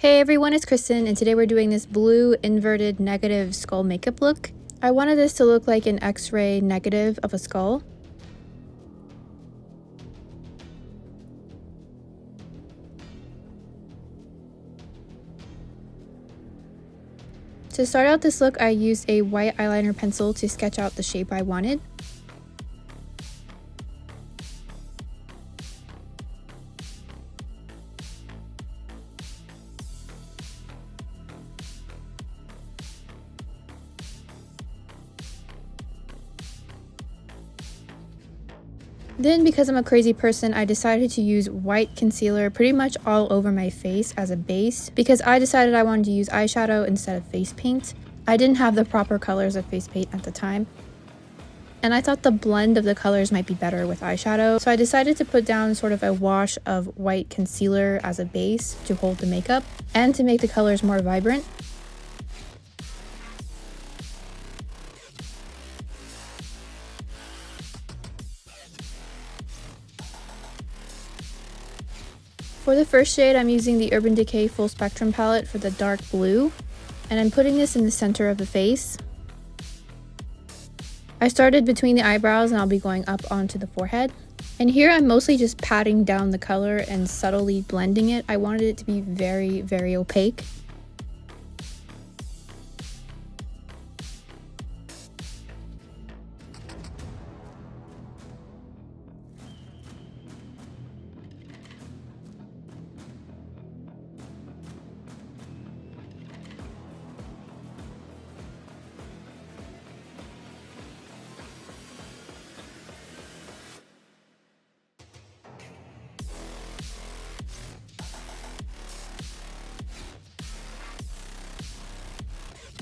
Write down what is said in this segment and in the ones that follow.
Hey everyone, it's Kristen, and today we're doing this blue inverted negative skull makeup look. I wanted this to look like an X-ray negative of a skull. To start out this look, I used a white eyeliner pencil to sketch out the shape I wanted. Then, because I'm a crazy person, I decided to use white concealer pretty much all over my face as a base because I decided I wanted to use eyeshadow instead of face paint. I didn't have the proper colors of face paint at the time, and I thought the blend of the colors might be better with eyeshadow, so I decided to put down sort of a wash of white concealer as a base to hold the makeup and to make the colors more vibrant. For the first shade, I'm using the Urban Decay Full Spectrum palette for the dark blue, and I'm putting this in the center of the face. I started between the eyebrows and I'll be going up onto the forehead. And here I'm mostly just patting down the color and subtly blending it. I wanted it to be very, very opaque.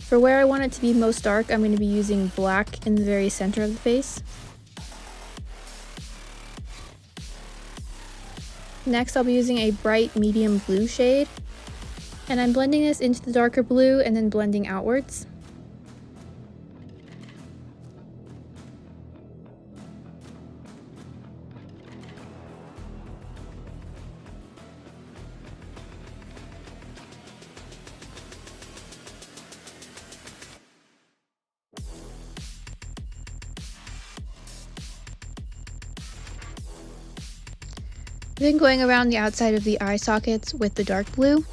For where I want it to be most dark, I'm going to be using black in the very center of the face. Next, I'll be using a bright medium blue shade, and I'm blending this into the darker blue and then blending outwards. Then going around the outside of the eye sockets with the dark blue.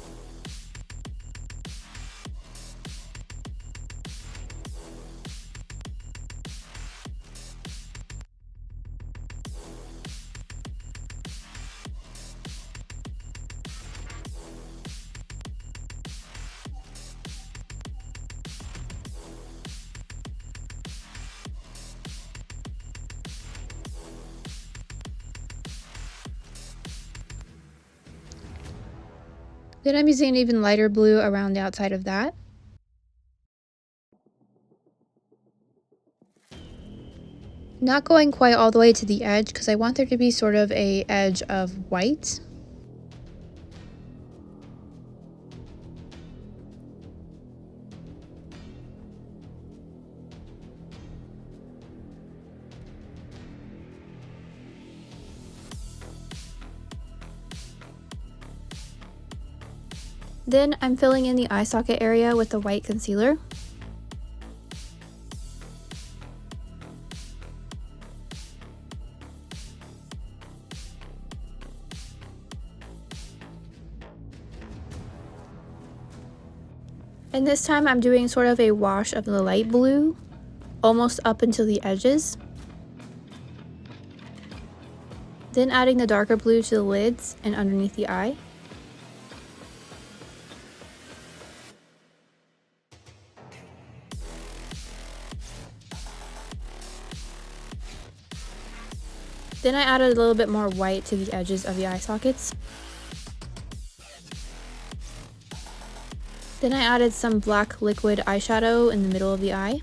Then I'm using an even lighter blue around the outside of that. Not going quite all the way to the edge because I want there to be sort of an edge of white. Then I'm filling in the eye socket area with the white concealer. And this time I'm doing sort of a wash of the light blue, almost up until the edges. Then adding the darker blue to the lids and underneath the eye. Then I added a little bit more white to the edges of the eye sockets. Then I added some black liquid eyeshadow in the middle of the eye.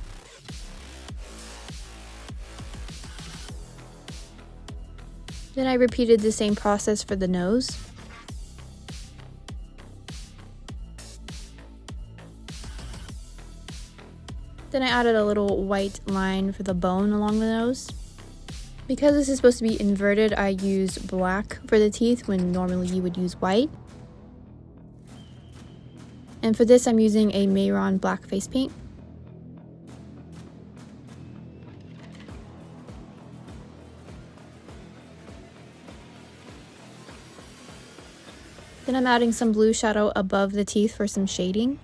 Then I repeated the same process for the nose. Then I added a little white line for the bone along the nose. Because this is supposed to be inverted, I used black for the teeth when normally you would use white. And for this, I'm using a Mehron black face paint. Then I'm adding some blue shadow above the teeth for some shading.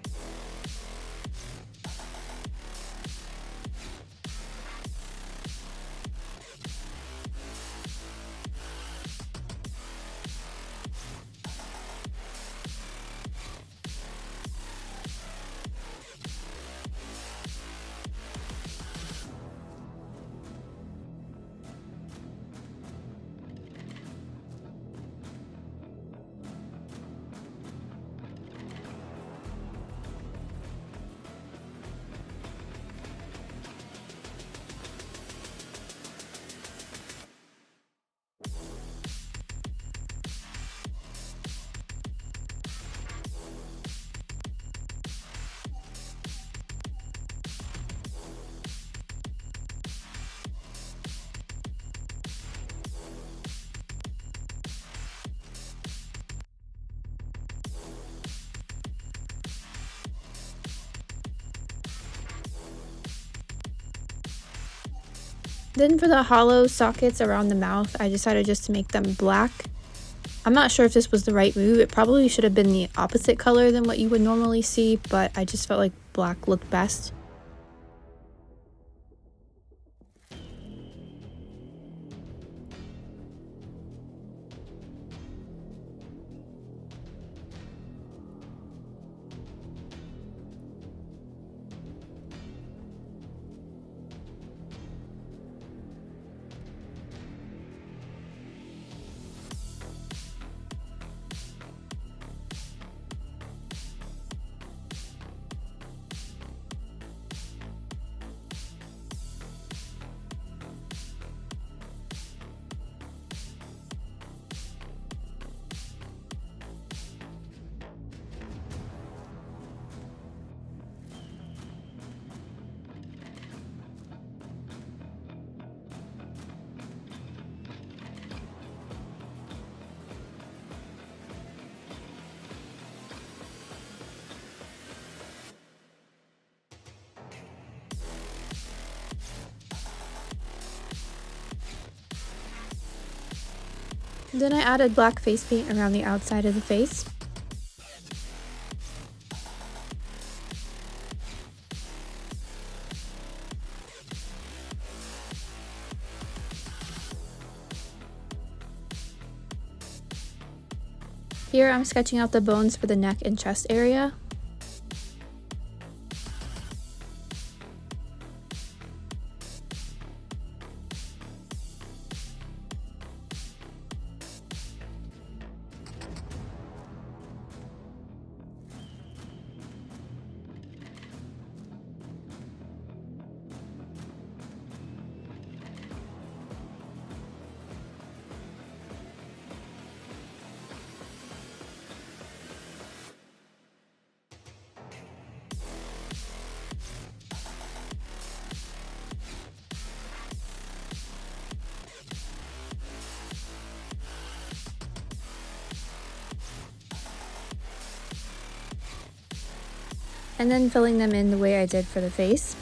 Then for the hollow sockets around the mouth, I decided just to make them black. I'm not sure if this was the right move. It probably should have been the opposite color than what you would normally see, but I just felt like black looked best. Then I added black face paint around the outside of the face. Here I'm sketching out the bones for the neck and chest area. And then filling them in the way I did for the face.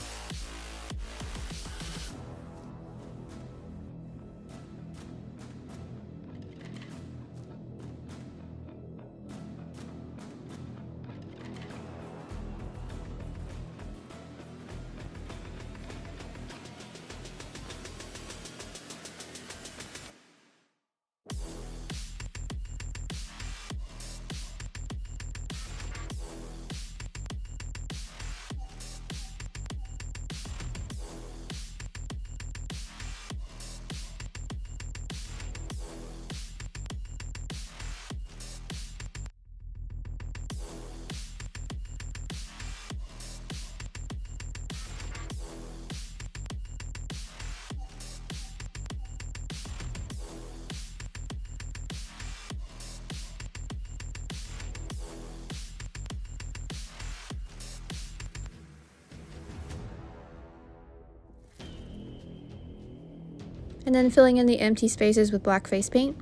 And then filling in the empty spaces with black face paint.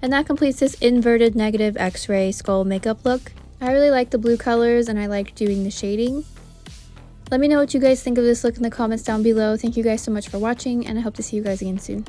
And that completes this inverted negative X-ray skull makeup look. I really like the blue colors and I like doing the shading. Let me know what you guys think of this look in the comments down below. Thank you guys so much for watching and I hope to see you guys again soon.